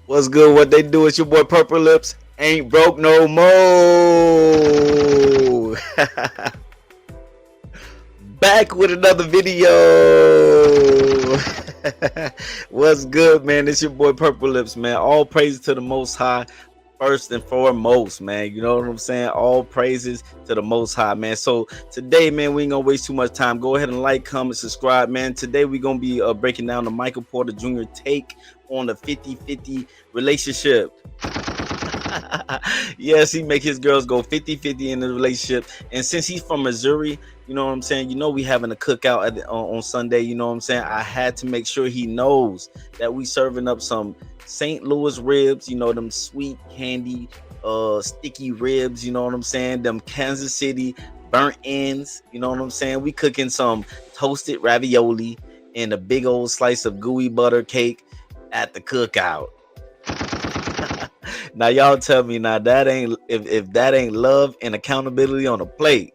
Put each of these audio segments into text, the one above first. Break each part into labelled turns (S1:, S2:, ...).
S1: What's good? What they do? It's your boy Purple Lips. Ain't broke no more. Back with another video. What's good, man? It's your boy Purple Lips, man. All praises to the Most High. First and foremost, man. You know what I'm saying? All praises to the Most High, man. So today, man, we ain't gonna waste too much time. Go ahead and like, comment, subscribe, man. Today we're gonna be breaking down the Michael Porter Jr. take on the 50-50 relationship. Yes, he make his girls go 50-50 in the relationship. And since he's from Missouri, you know what I'm saying? You know we having a cookout on Sunday. You know what I'm saying? I had to make sure he knows that we serving up some St. Louis ribs. You know, them sweet candy, sticky ribs. You know what I'm saying? Them Kansas City burnt ends. You know what I'm saying? We cooking some toasted ravioli and a big old slice of gooey butter cake at the cookout. Now y'all tell me now that ain't if that ain't love and accountability on a plate.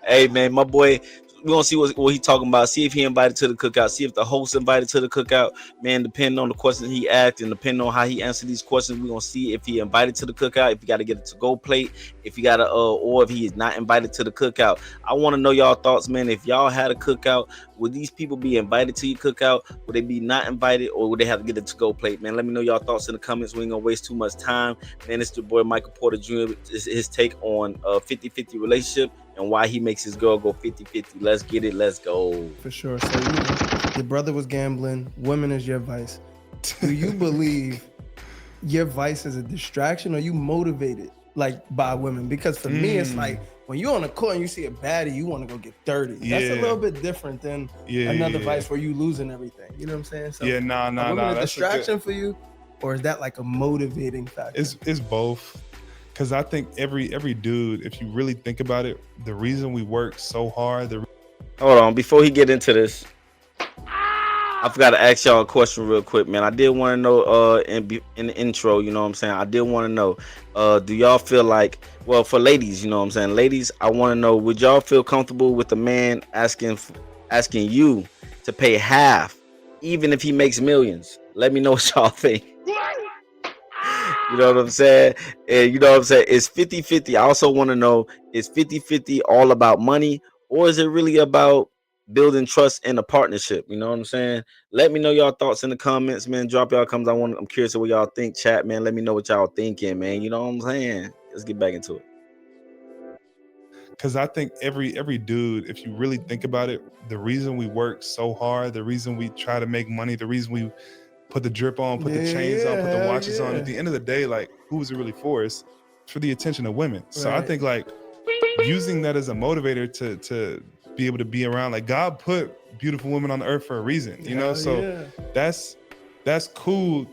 S1: Hey man, my boy, we're gonna see what he talking about. See if he invited to the cookout. See if the host invited to the cookout. Man, depending on the questions he asked and depending on how he answered these questions, we're gonna see if he invited to the cookout, if he got to get a to-go plate, if he got to or if he is not invited to the cookout. I want to know y'all thoughts, man. If y'all had a cookout, would these people be invited to your cookout? Would they be not invited, or would they have to get a to-go plate? Man, let me know y'all thoughts in the comments. We ain't gonna waste too much time. Man, it's your boy Michael Porter Jr. His take on 50-50 relationship and why he makes his girl go 50-50. Let's get it. Let's go.
S2: For sure. So, your brother was gambling. Women is your vice. Do you believe your vice is a distraction, or you motivated like by women? Because for me, it's like when you're on the court and you see a baddie, you want to go get 30. That's a little bit different than another vice where you losing everything. You know what I'm saying? So, women a distraction for you, or is that like a motivating factor?
S3: It's both. Because I think every dude, if you really think about it, the reason we work so hard.
S1: Hold on, before he get into this, I forgot to ask y'all a question real quick, man. I did want to know in the intro, you know what I'm saying? I did want to know, do y'all feel like, well, for ladies, you know what I'm saying? Ladies, I want to know, would y'all feel comfortable with a man asking you to pay half, even if he makes millions? Let me know what y'all think. You know what I'm saying? And you know what I'm saying? It's 50-50. I also want to know, is 50-50 all about money, or is it really about building trust in a partnership? You know what I'm saying? Let me know y'all thoughts in the comments, man. Drop y'all comments. I'm curious of what y'all think, chat, man. Let me know what y'all thinking, man. You know what I'm saying? Let's get back into it.
S3: Because I think every dude, if you really think about it, the reason we work so hard, the reason we try to make money, the reason we put the drip on, put the chains on, put the watches on. At the end of the day, like, who is it really for? It's for the attention of women. So I think like using that as a motivator to be able to be around, like, God put beautiful women on the earth for a reason, you know? So that's cool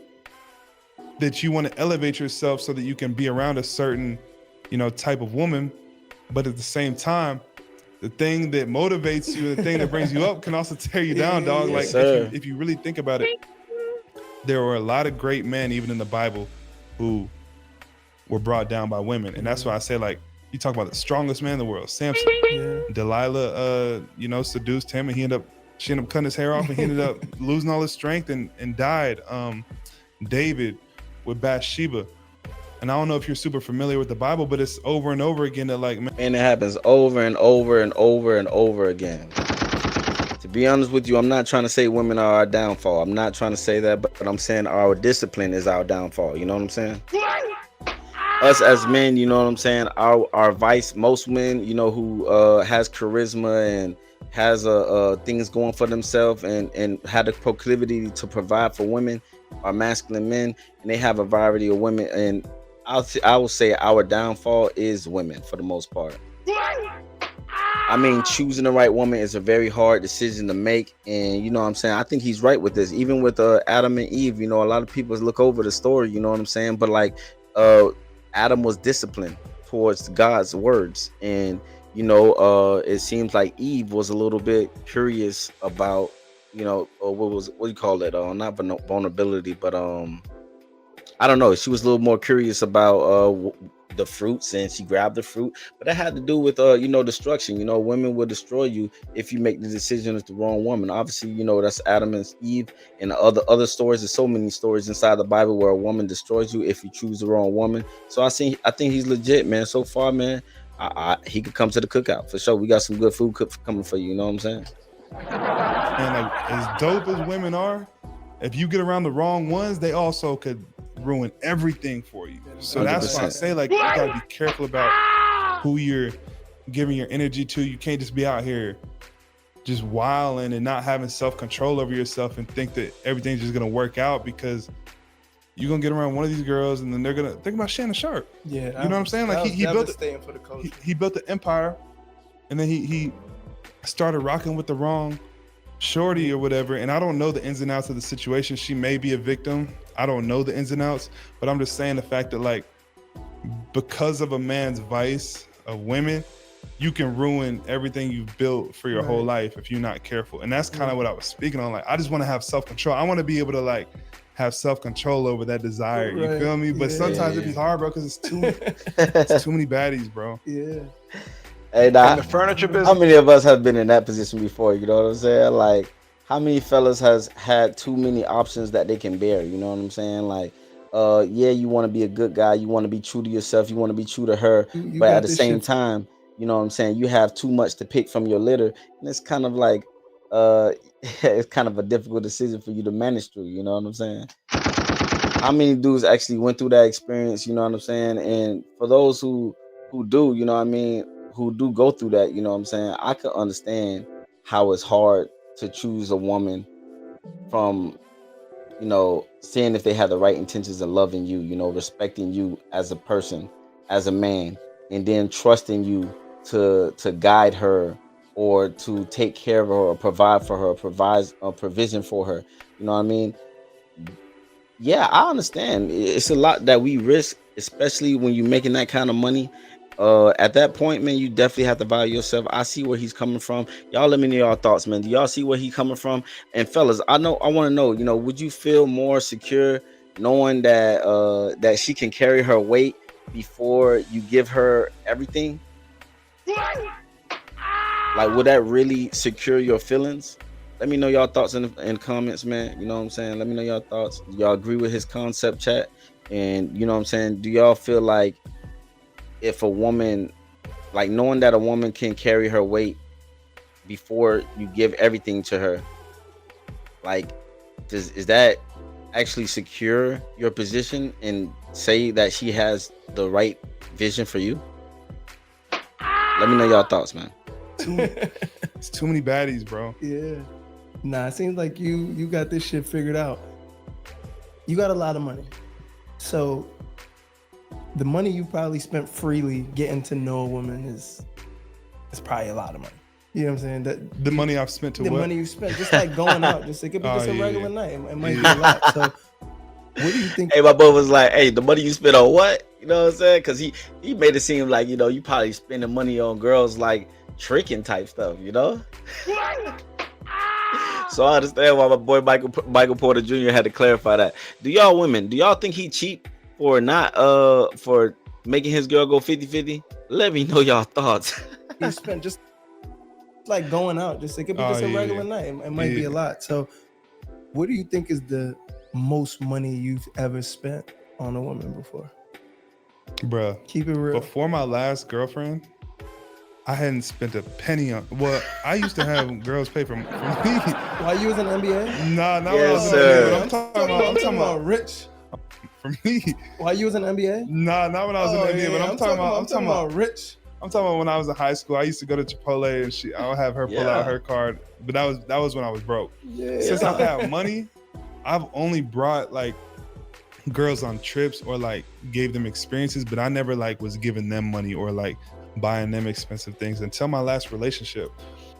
S3: that you want to elevate yourself so that you can be around a certain, you know, type of woman. But at the same time, the thing that motivates you, the thing that brings you up can also tear you down, dog. Like, if you really think about it, there were a lot of great men, even in the Bible, who were brought down by women. And that's why I say, like, you talk about the strongest man in the world, Samson. Delilah, you know, seduced him, and she ended up cutting his hair off, and he ended up losing all his strength and died. David with Bathsheba. And I don't know if you're super familiar with the Bible, but it's over and over again that, like, man,
S1: and it happens over and over and over and over again. To be honest with you, I'm not trying to say women are our downfall. I'm not trying to say that, but I'm saying our discipline is our downfall. You know what I'm saying? Us as men, you know what I'm saying? Our vice, most men, you know, who has charisma and has things going for themselves and had the proclivity to provide for women, are masculine men, and they have a variety of women. And I will say our downfall is women for the most part. I mean, choosing the right woman is a very hard decision to make. And you know what I'm saying? I think he's right with this. Even with Adam and Eve, you know, a lot of people look over the story, you know what I'm saying? But like Adam was disciplined towards God's words. And, you know, it seems like Eve was a little bit curious about, you know, what do you call it? Not vulnerability, but I don't know. She was a little more curious about the fruits and she grabbed the fruit, but that had to do with destruction. Women will destroy you if you make the decision with the wrong woman. Obviously, that's Adam and Eve, and other stories. There's so many stories inside the Bible where a woman destroys you if you choose the wrong woman. So I think he's legit, man. So far, man, he could come to the cookout for sure. We got some good food coming for you. You know what I'm saying?
S3: And like, as dope as women are, if you get around the wrong ones, they also could ruin everything for you. So that's why I
S1: 100%.
S3: say, like, you gotta be careful about who you're giving your energy to. You can't just be out here just wilding and not having self-control over yourself and think that everything's just gonna work out, because you're gonna get around one of these girls and then they're gonna think about Shannon Sharp.
S2: Yeah,
S3: You know what I'm saying? Like, he built
S2: staying for the culture.
S3: he built the empire, and then he started rocking with the wrong shorty or whatever. And I don't know the ins and outs of the situation. She may be a victim. I don't know the ins and outs, but I'm just saying the fact that, like, because of a man's vice of women, you can ruin everything you've built for your whole life if you're not careful. And that's kind of what I was speaking on. Like, I just want to have self-control. I want to be able to, like, have self-control over that desire. You feel me? But sometimes it be hard, bro, because it's too many baddies, bro.
S2: Yeah.
S1: Hey,
S4: In the furniture business.
S1: how many of us have been in that position before? You know what I'm saying? Like, how many fellas has had too many options that they can bear? You know what I'm saying? Like, yeah, you want to be a good guy, you want to be true to yourself, you want to be true to her,
S2: You
S1: but
S2: got
S1: at the
S2: this
S1: same
S2: shit.
S1: time, you know what I'm saying, you have too much to pick from your litter, and it's kind of like, it's kind of a difficult decision for you to manage through. You know what I'm saying? How many dudes actually went through that experience? You know what I'm saying? And for those who do, you know what I mean, who do go through that, you know what I'm saying, I could understand how it's hard to choose a woman from, seeing if they have the right intentions and loving you, respecting you as a person, as a man, and then trusting you to guide her or to take care of her or provide for her, or provide a provision for her. You know what I mean? Yeah, I understand. It's a lot that we risk, especially when you're making that kind of money. At that point, man, you definitely have to value yourself. I see where he's coming from. Y'all let me know y'all thoughts, man. Do y'all see where he's coming from? And fellas, I want to know, would you feel more secure knowing that she can carry her weight before you give her everything? Like, would that really secure your feelings? Let me know y'all thoughts in the comments, man. You know what I'm saying? Let me know y'all thoughts. Do y'all agree with his concept, chat? And you know what I'm saying? Do y'all feel like if a woman, like, knowing that a woman can carry her weight before you give everything to her, like, is that actually secure your position and say that she has the right vision for you? Let me know y'all thoughts, man.
S3: It's too many baddies, bro.
S2: Yeah. Nah, it seems like you got this shit figured out. You got a lot of money. So the money you probably spent freely getting to know a woman is probably a lot of money. You know what I'm saying?
S3: The money I've spent to
S2: the
S3: what?
S2: money you spent, just like going out, just it could be just a regular night. It might be
S3: Yeah.
S2: a lot. So what do you think?
S1: Hey, my boy was like, hey, the money you spent on what? You know what I'm saying? Because he made it seem like, you probably spending money on girls like tricking type stuff, So I understand why my boy Michael Porter Jr. had to clarify that. Do y'all women, do y'all think he cheap for not for making his girl go 50-50? Let me know y'all thoughts.
S2: You spent just like going out, just it could be just a regular night. It might be a lot. So what do you think is the most money you've ever spent on a woman before?
S3: Bruh,
S2: Keep it real.
S3: before my last girlfriend, I hadn't spent a penny on. Well, I used to have girls pay for me.
S2: While you was in the NBA?
S3: Nah, not when
S1: Yes,
S3: I was in the
S1: sir.
S3: NBA, but I'm talking about
S2: rich.
S3: for me.
S2: While you was in the NBA?
S3: Nah, not when I was in the NBA, but I'm talking about
S2: rich.
S3: I'm talking about when I was in high school. I used to go to Chipotle and I would have her pull out her card, but that was when I was broke.
S2: Yeah.
S3: Since I've had money, I've only brought like girls on trips or like gave them experiences, but I never like was giving them money or like buying them expensive things until my last relationship.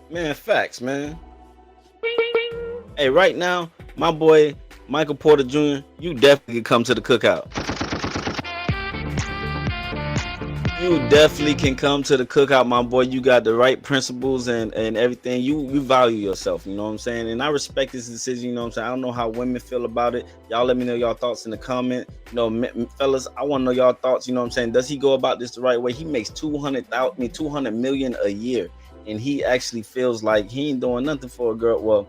S1: Man, facts, man. Hey, right now, my boy Michael Porter Jr., you definitely could come to the cookout. You definitely can come to the cookout, my boy. You got the right principles and everything. You value yourself, you know what I'm saying? And I respect this decision, you know what I'm saying? I don't know how women feel about it. Y'all let me know y'all thoughts in the comment. You know, fellas, I want to know y'all thoughts, you know what I'm saying? Does he go about this the right way? He makes 200 million a year, and he actually feels like he ain't doing nothing for a girl. Well,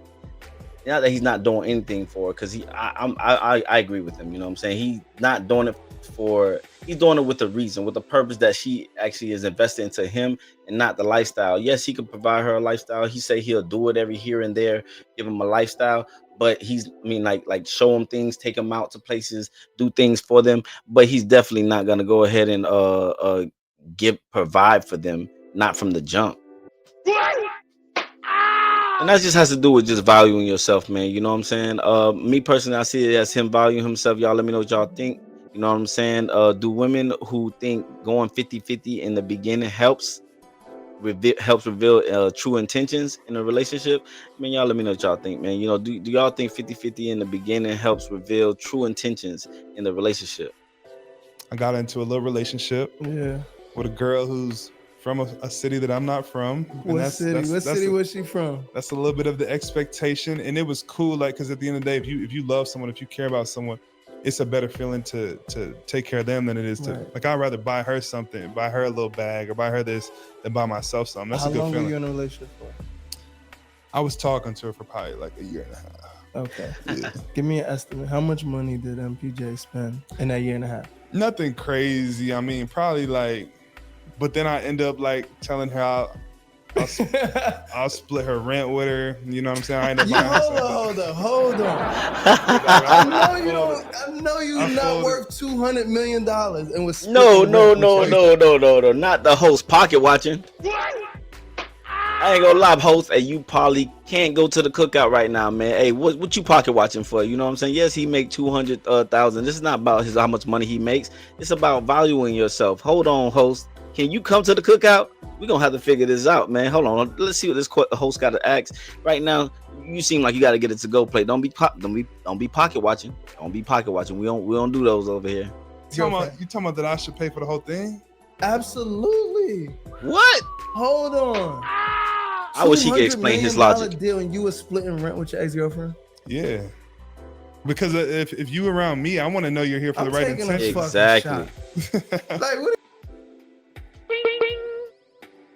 S1: not that he's not doing anything for her, because I agree with him, you know what I'm saying? He's not doing it for, he's doing it with a reason, with a purpose, that she actually is invested into him and not the lifestyle. Yes, he could provide her a lifestyle. He say he'll do it every here and there, give him a lifestyle, but like show him things, take him out to places, do things for them, but he's definitely not gonna go ahead and provide for them, not from the jump. And that just has to do with just valuing yourself, man. You know what I'm saying? Me personally, I see it as him valuing himself. Y'all let me know what y'all think. You know what I'm saying? Do women who think going 50-50 in the beginning helps reveal true intentions in a relationship? I mean, y'all let me know what y'all think, man. You know, do y'all think 50-50 in the beginning helps reveal true intentions in the relationship?
S3: I got into a little relationship with a girl who's from a city that I'm not from.
S2: What city was she from?
S3: That's a little bit of the expectation, and it was cool. Like, because at the end of the day, if you love someone, if you care about someone, it's a better feeling to take care of them than it is to like. I'd rather buy her something, buy her a little bag, or buy her this than buy myself something. That's a good feeling. How long were you
S2: in a relationship for?
S3: I was talking to her for probably like a year and a half.
S2: Okay. Yeah. Give me an estimate. How much money did MPJ spend in that year and a half?
S3: Nothing crazy. I mean, probably like. But then I end up like telling her I'll split her rent with her. You know what I'm saying? I end up buying her
S2: hold on. I know you're not worth $200 million and was
S1: no, not the host pocket watching. I ain't gonna lie, host. Hey, you probably can't go to the cookout right now, man. Hey, what you pocket watching for? You know what I'm saying? Yes, he make 200,000. This is not about how much money he makes. It's about valuing yourself. Hold on, host. Can you come to the cookout? We're gonna have to figure this out, man. Hold on. Let's see what this host got to ask. Right now, you seem like you gotta get it to go play. Don't be pocket watching. Don't be pocket watching. We don't do those over here.
S3: You talking about that I should pay for the whole thing?
S2: Absolutely.
S1: What?
S2: Hold on.
S1: I wish he could explain his logic.
S2: Deal and you were splitting rent with your ex-girlfriend?
S3: Yeah. Because if you around me, I want to know you're here for the right intention.
S1: Exactly.
S2: Like, what are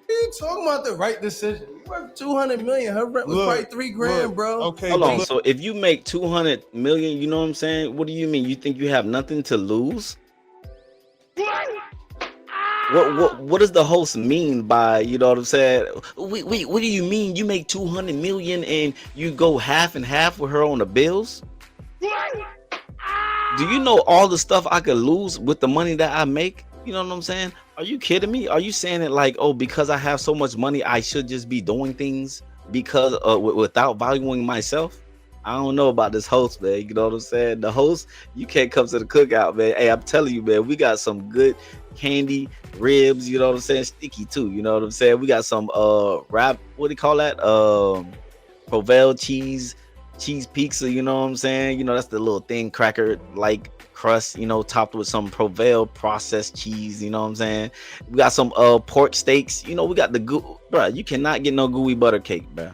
S2: you talking about? The right decision? You worth 200 million. Her rent was probably $3,000, bro.
S3: Okay.
S1: Hold on. So if you make 200 million, you know what I'm saying? What do you mean? You think you have nothing to lose? What does the host mean by, you know what I'm saying? Wait, what do you mean you make 200 million and you go half and half with her on the bills? Do you know all the stuff I could lose with the money that I make? You know what I'm saying? Are you kidding me? Are you saying it like, oh, because I have so much money, I should just be doing things because without valuing myself? I don't know about this host, man. You know what I'm saying? The host, you can't come to the cookout, man. Hey, I'm telling you, man, we got some good candy ribs, you know what I'm saying? Sticky too, you know what I'm saying? We got some what do you call that? Provel cheese pizza, you know what I'm saying? You know, that's the little thin cracker like crust, you know, topped with some Provel processed cheese, you know what I'm saying? We got some pork steaks, you know, we got the bro, you cannot get no gooey butter cake, bro.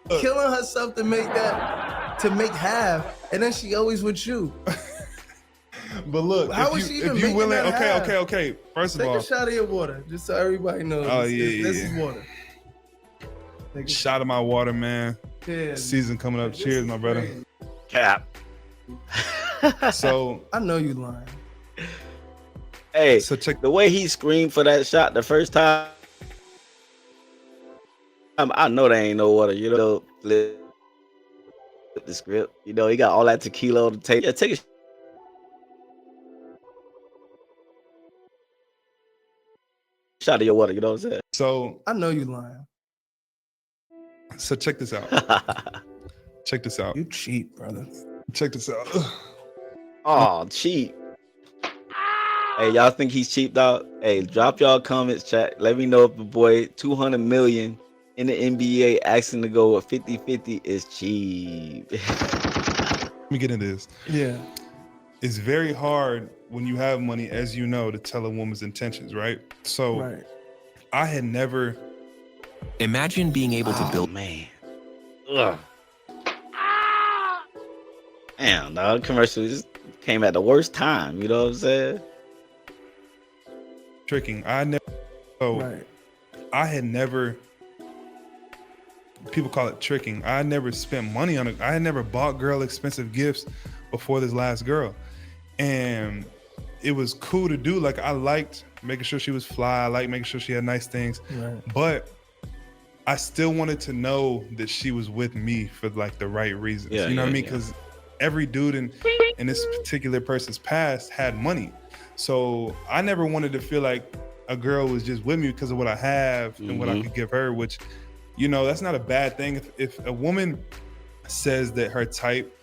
S2: Killing herself to make half, and then she always with you.
S3: But look,
S2: how was she even making
S3: willing,
S2: that half?
S3: Okay. First of all,
S2: take a shot of your water, just so everybody knows.
S3: Oh
S2: This is water.
S3: Shot of my water, man.
S2: Yeah,
S3: season coming up. Cheers, my brother.
S1: Cap.
S3: So
S2: I know you lying.
S1: Hey, so check the way he screamed for that shot the first time. I know there ain't no water, you know. Flip the script, you know. He got all that tequila on the table. Yeah, take a shot of your water, you know what I'm saying?
S3: So
S2: I know you lying.
S3: So check this out. Check this out.
S2: You cheat, brother.
S3: Check this out.
S1: Oh, cheap. Hey, y'all think he's cheap, dog? Hey, drop y'all comments, chat. Let me know if the boy 200 million in the NBA asking to go with 50-50 is cheap.
S3: Let me get into this.
S2: Yeah.
S3: it's very hard when you have money, as you know, to tell a woman's intentions, right? So
S2: Right.
S3: I had never.
S4: Imagine being able to build.
S1: Man. Ugh. Damn, dog. Commercial just came at the worst time. You know what I'm saying?
S3: Tricking. I never. So
S2: Right.
S3: I had never. People call it tricking. I had never spent money on it. I had never bought girl expensive gifts before this last girl, and it was cool to do. Like, I liked making sure she was fly. I liked making sure she had nice things,
S2: Right.
S3: but I still wanted to know that she was with me for like the right reasons.
S1: Yeah,
S3: you know what I
S1: yeah,
S3: mean?
S1: yeah.
S3: Because every dude in this particular person's past had money, so I never wanted to feel like a girl was just with me because of what I have and what I
S1: Mhm.
S3: could give her. Which, you know, that's not a bad thing. If a woman says that her type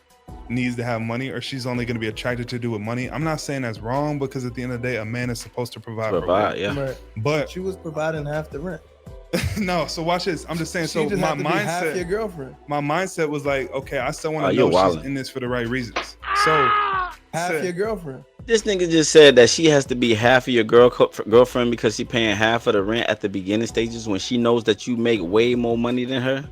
S3: needs to have money, or she's only going to be attracted to do with money, I'm not saying that's wrong, because at the end of the day, a man is supposed to provide for a
S1: Provide,
S3: woman.
S1: yeah.
S2: Right.
S3: But
S2: She was providing half the rent.
S3: no, so watch this. I'm just saying.
S2: She
S3: So
S2: just
S3: my
S2: had to be half your
S3: mindset,
S2: girlfriend.
S3: my mindset was like, okay, I still want
S1: Oh,
S3: to
S1: you're
S3: know she's
S1: wildin'.
S3: in this for the right reasons. So
S2: Half
S3: said-
S2: your girlfriend.
S1: This nigga just said that she has to be half of your girlfriend because she paying half of the rent at the beginning stages when she knows that you make way more money than her.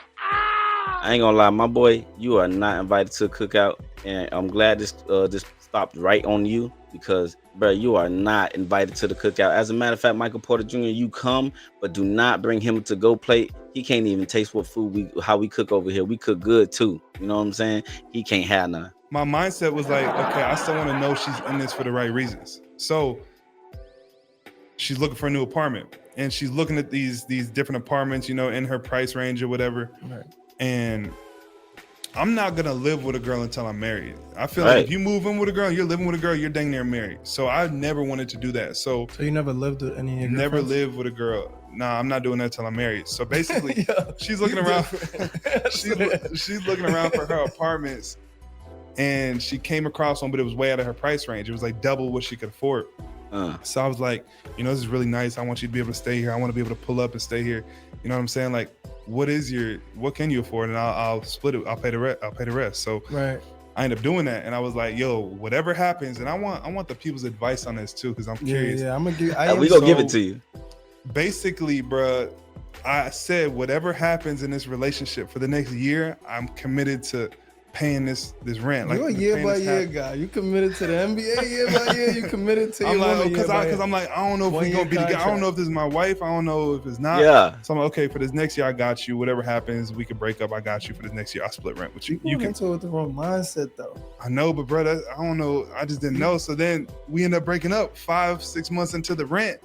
S1: I ain't gonna lie, my boy, you are not invited to a cookout, and I'm glad this stopped right on you, because, bro, you are not invited to the cookout. As a matter of fact, Michael Porter Jr., you come, but do not bring him to go plate. He can't even taste what food how we cook over here. We cook good too. You know what I'm saying? He can't have none.
S3: my mindset was like, okay, I still want to know she's in this for the right reasons. So she's looking for a new apartment, and she's looking at these different apartments, you know, in her price range or whatever.
S2: Right.
S3: And I'm not gonna live with a girl until I'm married. I feel
S1: Right.
S3: like if you move in with a girl, you're living with a girl, you're dang near married. So I never wanted to do that. So
S2: So you never lived with any of your
S3: never
S2: girlfriends?
S3: lived with a girl. Nah, I'm not doing that till I'm married. So basically,
S2: Yo,
S3: she's looking
S2: you
S3: around.
S2: different.
S3: she's looking around for her apartments, and she came across one, but it was way out of her price range. It was like double what she could afford. So I was like, you know, this is really nice. I want you to be able to stay here. I want to be able to pull up and stay here. You know what I'm saying? Like, what can you afford? And I'll split it. I'll pay the rest. So
S2: Right.
S3: I ended up doing that, and I was like, yo, whatever happens, and I want the people's advice on this too, because I'm curious.
S2: Yeah, I'm gonna give.
S1: We gonna give
S3: so-
S1: it to you.
S3: Basically, bruh, I said whatever happens in this relationship for the next year, I'm committed to paying this rent.
S2: You're a
S3: Like,
S2: year
S3: paying
S2: by
S3: this
S2: year
S3: half-
S2: guy. You committed to the NBA year by year. You committed to your
S3: I'm like,
S2: woman year by year.
S3: because I'm like, I don't know if we're
S2: 1 year
S3: gonna be together. I don't
S2: contract.
S3: know if this is my wife. I don't know if it's not.
S1: Yeah.
S3: So I'm like, okay, for this next year, I got you. Whatever happens, we can break up. I got you for this next year. I'll split rent with you.
S2: You
S3: You
S2: going
S3: can.
S2: into it with the wrong mindset though.
S3: I know, but bro, I don't know. I just didn't know. So then we end up breaking up 5-6 months into the rent.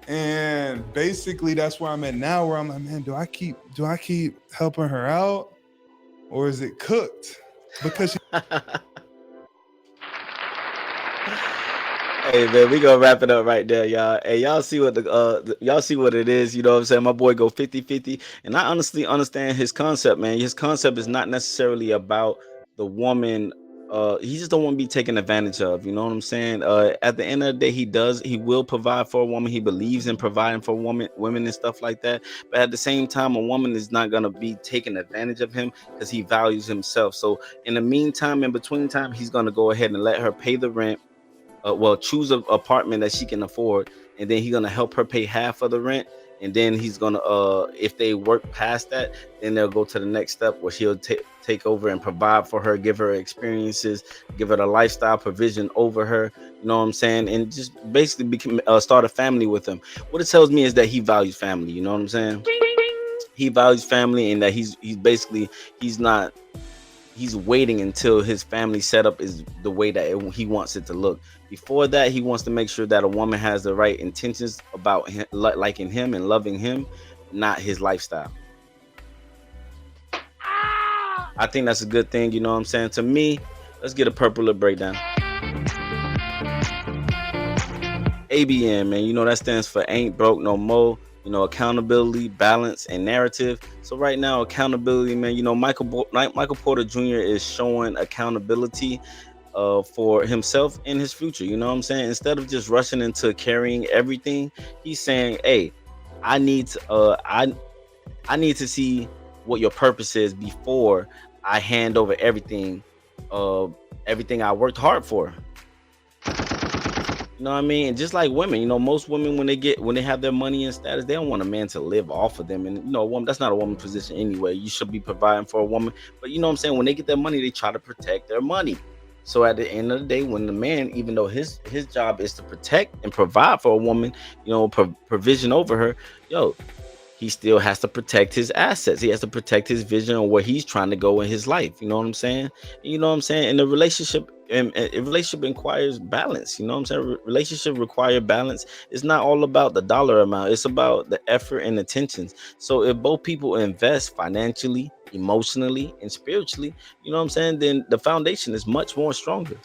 S3: And basically that's where I'm at now, where I'm like, man, do I keep helping her out, or is it cooked? Because she,
S1: Hey man, we gonna wrap it up right there, y'all. Hey, y'all see what y'all see what it is, you know what I'm saying? My boy go 50-50. And I honestly understand his concept, man. His concept is not necessarily about the woman. He just don't want to be taken advantage of, you know what I'm saying? At the end of the day, he will provide for a woman. He believes in providing for women and stuff like that. But at the same time, a woman is not gonna be taking advantage of him because he values himself. So in the meantime, in between time, he's gonna go ahead and let her pay the rent. Choose an apartment that she can afford, and then he's gonna help her pay half of the rent, and then he's gonna if they work past that, then they'll go to the next step where she'll take over and provide for her, give her experiences, give her the lifestyle provision over her, you know what I'm saying, and just basically start a family with him. What it tells me is that he values family, you know what I'm saying? He values family, and that he's waiting until his family setup is the way that he wants it to look. Before that, he wants to make sure that a woman has the right intentions about him, liking him and loving him, not his lifestyle. I think that's a good thing, you know what I'm saying? To me, let's get a purple breakdown. ABN, man, you know that stands for Ain't Broke No More. You know, accountability, balance, and narrative. So right now, accountability, man, you know, Michael Porter Jr. is showing accountability for himself and his future. You know what I'm saying? Instead of just rushing into carrying everything, he's saying, hey, I need to see what your purpose is before I hand over everything I worked hard for. You know what I mean? And just like women, most women when they have their money and status, they don't want a man to live off of them. And a woman, that's not a woman's position anyway. You should be providing for a woman. But you know what I'm saying? When they get their money, they try to protect their money. So at the end of the day, when the man, even though his job is to protect and provide for a woman, provision over her, he still has to protect his assets. He has to protect his vision on where he's trying to go in his life. You know what I'm saying? And the relationship, and a relationship requires balance. You know what I'm saying? Relationship require balance. It's not all about the dollar amount. It's about the effort and attentions. So if both people invest financially, emotionally, and spiritually, you know what I'm saying, then the foundation is much more stronger.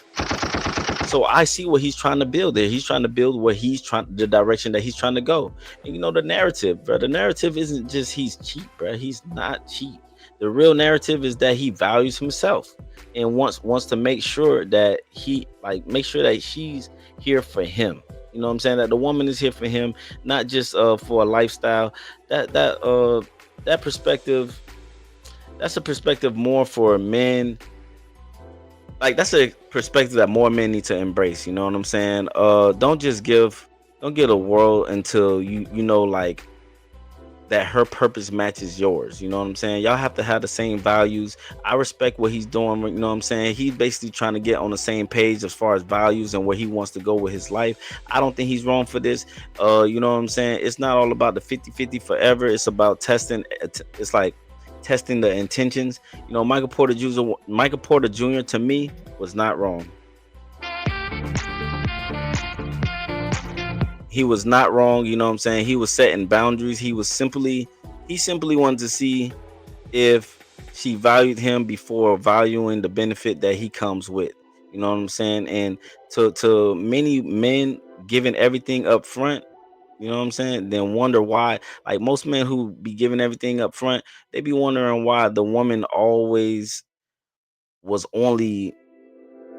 S1: So I see what he's trying to build there. He's trying to build the direction that he's trying to go. And the narrative, bro. The narrative isn't just he's cheap, bro. He's not cheap. The real narrative is that he values himself and wants to make sure that she's here for him. You know what I'm saying? That the woman is here for him, not just for a lifestyle. That perspective, that's a perspective more for men. Like, that's a perspective that more men need to embrace. You know what I'm saying? Don't get a world until you know, like, that her purpose matches yours. You know what I'm saying? Y'all have to have the same values. I respect what he's doing. You know what I'm saying? He's basically trying to get on the same page as far as values and where he wants to go with his life. I don't think he's wrong for this. You know what I'm saying? It's not all about the 50-50 forever. It's about testing. It's like testing the intentions. Michael Porter Jr. to me was not wrong. He was not wrong. You know what I'm saying? He was setting boundaries. He simply wanted to see if she valued him before valuing the benefit that he comes with. You know what I'm saying? And to many men giving everything up front, you know what I'm saying, then wonder why, like, most men who be giving everything up front, they be wondering why the woman always was only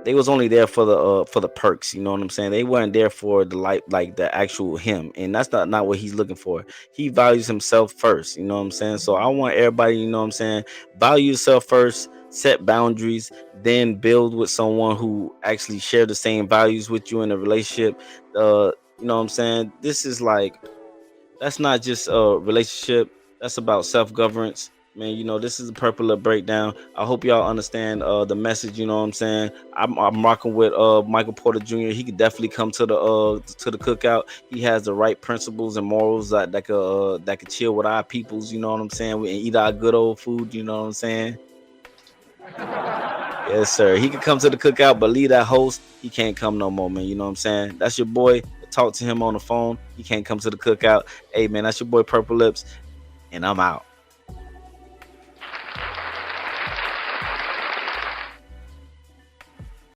S1: there for the perks. You know what I'm saying? They weren't there for the life, like the actual him. And that's not what he's looking for. He values himself first. You know what I'm saying? So I want everybody, you know what I'm saying, value yourself first, set boundaries, then build with someone who actually share the same values with you in a relationship. You know what I'm saying? This is like, that's not just a relationship. That's about self-governance. Man, this is a Purple Breakdown. I hope y'all understand the message. You know what I'm saying? I'm rocking with Michael Porter Jr. He could definitely come to the cookout. He has the right principles and morals that could chill with our peoples. You know what I'm saying? We eat our good old food. You know what I'm saying? Yes, sir. He could come to the cookout, but leave that host, he can't come no more, man. You know what I'm saying? That's your boy. Talk to him on the phone. He can't come to the cookout. Hey, man, that's your boy Purple Lips, and I'm out.